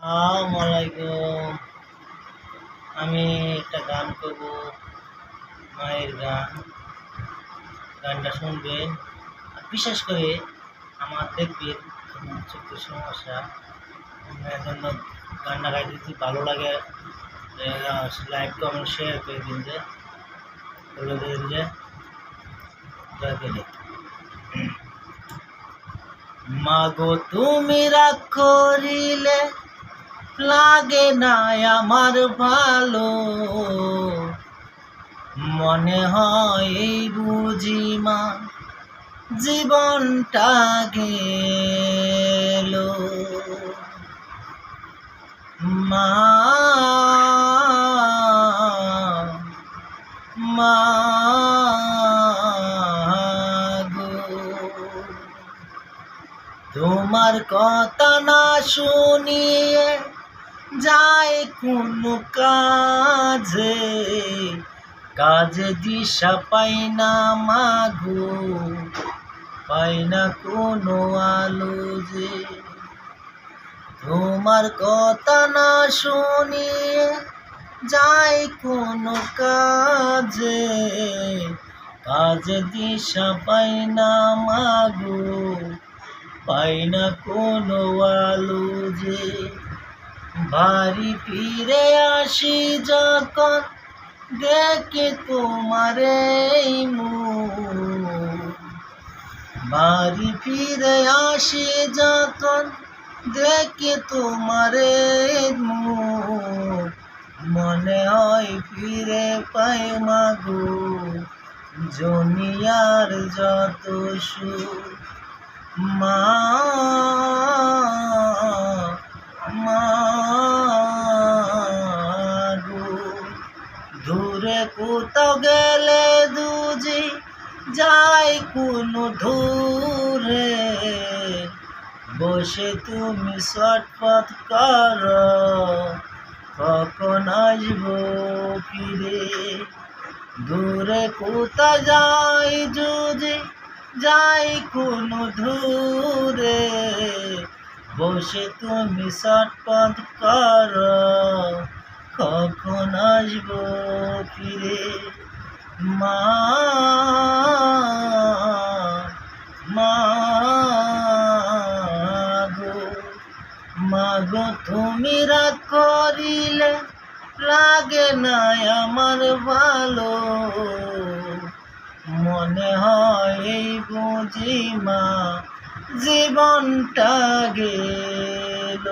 আসসালামালাইকুম। আমি একটা গান করব, মায়ের গান। গানটা শুনবেন। আর বিশেষ করে আমার দেখবেন চোখের সমস্যা, এর জন্য গানটা গাইতে যদি ভালো লাগে লাইক কমেন্ট শেয়ার করে দিন, যে বলে দিন যে দয়া করে। মাগো তুমি রাগ করিলে লাগে না আমার ভালো, মনে হয় বুঝি মা জীবনটা গেল। মা মা গো, তোমার কথা না শুনিয়ে যায় কোনো কাজে, কাজে দিশা পাই না মাগো, পাই না কোনো আলো যে। তোমার কথা না শুনিয়ে যায় কোনো কাজে, কাজে দিশা পাই না মাগো, পাই না কোনো আলো যে। বাড়ি ফিরে আসি যখন দেখে তোমার এই মুখ, বাড়ি ফিরে আসি যখন দেখে তোমার এই মুখ, মনে হয় ফিরে পাই মাগো দুনিয়ার যত সুখ। মা মা গো, দূরে কোথাও গেলে দুজি যাই কোনো দূরে, বসে তুমি ছটফট করো কখন আসবো ফিরে। দূরে কোথা যাই যদি যাই কোনো দূরে, বসে তুমি ছটফট করো কখন আসবো ফিরে। মা মা গো, মাগো তুমি রাগ করিলে লাগে না আমার ভালো, মনে হয় বুঝি মা জীবনটা গেল।